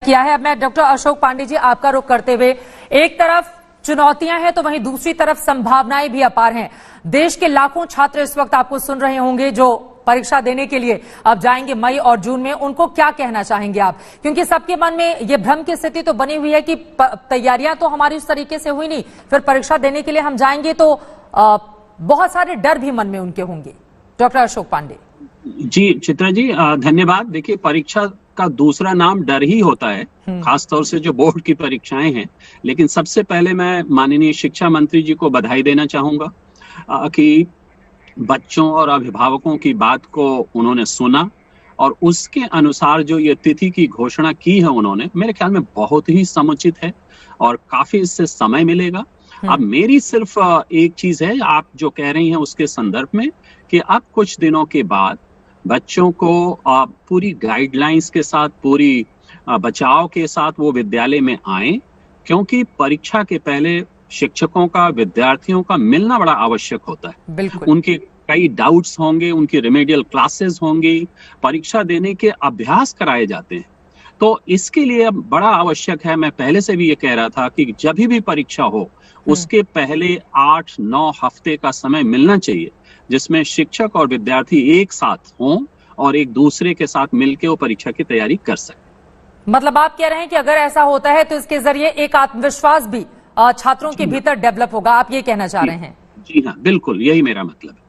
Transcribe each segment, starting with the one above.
किया है। अब मैं डॉक्टर अशोक पांडे जी आपका रुख करते हुए, एक तरफ चुनौतियां हैं तो वहीं दूसरी तरफ संभावनाएं भी अपार हैं। देश के लाखों छात्र इस वक्त आपको सुन रहे होंगे जो परीक्षा देने के लिए अब जाएंगे मई और जून में, उनको क्या कहना चाहेंगे आप? क्योंकि सबके मन में ये भ्रम की स्थिति तो बनी हुई है कि तैयारियां तो हमारी उस तरीके से हुई नहीं, फिर परीक्षा देने के लिए हम जाएंगे तो बहुत सारे डर भी मन में उनके होंगे। डॉक्टर अशोक पांडे जी, चित्रा जी धन्यवाद। देखिए, परीक्षा का दूसरा नाम डर ही होता है, खास तौर से जो बोर्ड की परीक्षाएं हैं। लेकिन सबसे पहले मैं माननीय शिक्षा मंत्री जी को बधाई देना चाहूंगा कि बच्चों और अभिभावकों की बात को उन्होंने सुना और उसके अनुसार जो ये तिथि की घोषणा की है उन्होंने, मेरे ख्याल में बहुत ही समुचित है और काफी इससे समय मिलेगा। अब मेरी सिर्फ एक चीज है, आप जो कह रही हैं उसके संदर्भ में, कि अब कुछ दिनों के बाद बच्चों को पूरी गाइडलाइंस के साथ, पूरी बचाव के साथ वो विद्यालय में आए, क्योंकि परीक्षा के पहले शिक्षकों का, विद्यार्थियों का मिलना बड़ा आवश्यक होता है। उनके कई डाउट्स होंगे, उनकी रेमेडियल क्लासेस होंगी, परीक्षा देने के अभ्यास कराए जाते हैं। तो इसके लिए अब बड़ा आवश्यक है, मैं पहले से भी ये कह रहा था कि जब भी परीक्षा हो उसके पहले 8-9 हफ्ते का समय मिलना चाहिए, जिसमें शिक्षक और विद्यार्थी एक साथ हों और एक दूसरे के साथ मिलकर वो परीक्षा की तैयारी कर सकें। मतलब आप कह रहे हैं कि अगर ऐसा होता है तो इसके जरिए एक आत्मविश्वास भी छात्रों के भीतर डेवलप होगा, आप ये कहना चाह रहे हैं? जी हाँ, बिल्कुल यही मेरा मतलब है।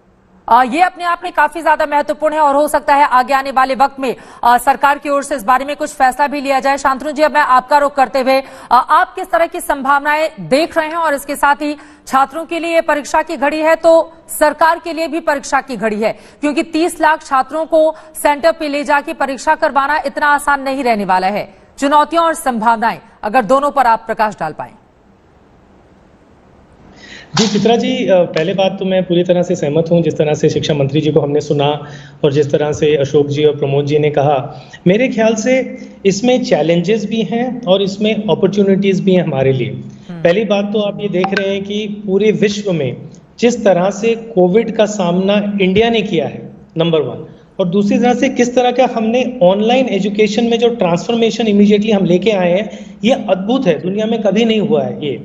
ये अपने आप में काफी ज्यादा महत्वपूर्ण है और हो सकता है आगे आने वाले वक्त में सरकार की ओर से इस बारे में कुछ फैसला भी लिया जाए। शांतनु जी, अब मैं आपका रुख करते हुए, आप किस तरह की संभावनाएं देख रहे हैं? और इसके साथ ही छात्रों के लिए परीक्षा की घड़ी है तो सरकार के लिए भी परीक्षा की घड़ी है, क्योंकि 30 लाख छात्रों को सेंटर पे ले जाके परीक्षा करवाना इतना आसान नहीं रहने वाला है। चुनौतियां और संभावनाएं, अगर दोनों पर आप प्रकाश डाल पाए। जी चित्रा जी, पहले बात तो मैं पूरी तरह से सहमत हूं। जिस तरह से शिक्षा मंत्री जी को हमने सुना और जिस तरह से अशोक जी और प्रमोद जी ने कहा, मेरे ख्याल से इसमें चैलेंजेस भी हैं और इसमें अपॉर्चुनिटीज भी हैं हमारे लिए। पहली बात तो आप ये देख रहे हैं कि पूरे विश्व में जिस तरह से कोविड का सामना इंडिया ने किया है, नंबर 1, और दूसरी तरह से किस तरह का हमने ऑनलाइन एजुकेशन में जो ट्रांसफॉर्मेशन इमीडिएटली हम लेके आए हैं, ये अद्भुत है, दुनिया में कभी नहीं हुआ है ये।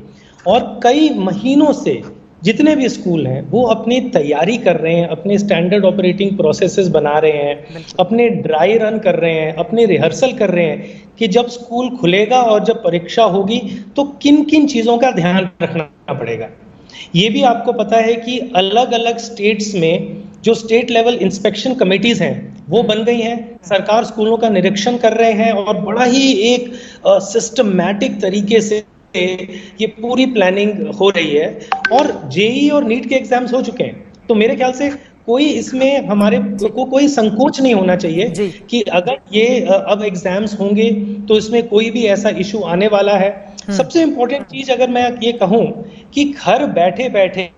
और कई महीनों से जितने भी स्कूल हैं वो अपनी तैयारी कर रहे हैं, अपने स्टैंडर्ड ऑपरेटिंग प्रोसेसेस बना रहे हैं, अपने ड्राई रन कर रहे हैं, अपने रिहर्सल कर रहे हैं कि जब स्कूल खुलेगा और जब परीक्षा होगी तो किन किन चीज़ों का ध्यान रखना पड़ेगा। ये भी आपको पता है कि अलग अलग स्टेट्स में जो स्टेट लेवल इंस्पेक्शन कमेटीज हैं वो बन गई हैं। सरकार स्कूलों का निरीक्षण कर रहे हैं और बड़ा ही एक सिस्टमैटिक तरीके से ये पूरी प्लानिंग हो रही है। और जेईई और नीट के एग्जाम्स हो चुके हैं, तो मेरे ख्याल से कोई इसमें हमारे को कोई संकोच नहीं होना चाहिए कि अगर ये अब एग्जाम्स होंगे तो इसमें कोई भी ऐसा इशू आने वाला है। सबसे इंपॉर्टेंट चीज अगर मैं ये कहूं कि घर बैठे बैठे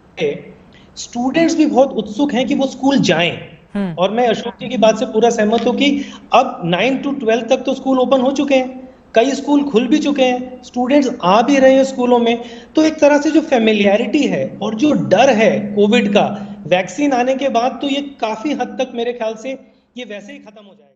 स्टूडेंट्स भी बहुत उत्सुक हैं कि वो स्कूल जाएं। और मैं अशोक जी की बात से पूरा सहमत हूं कि अब 9 to 12 तक तो स्कूल ओपन हो चुके हैं, कई स्कूल खुल भी चुके हैं, स्टूडेंट्स आ भी रहे हैं स्कूलों में। तो एक तरह से जो फेमिलियरिटी है और जो डर है कोविड का, वैक्सीन आने के बाद तो ये काफी हद तक मेरे ख्याल से ये वैसे ही खत्म हो जाएगा।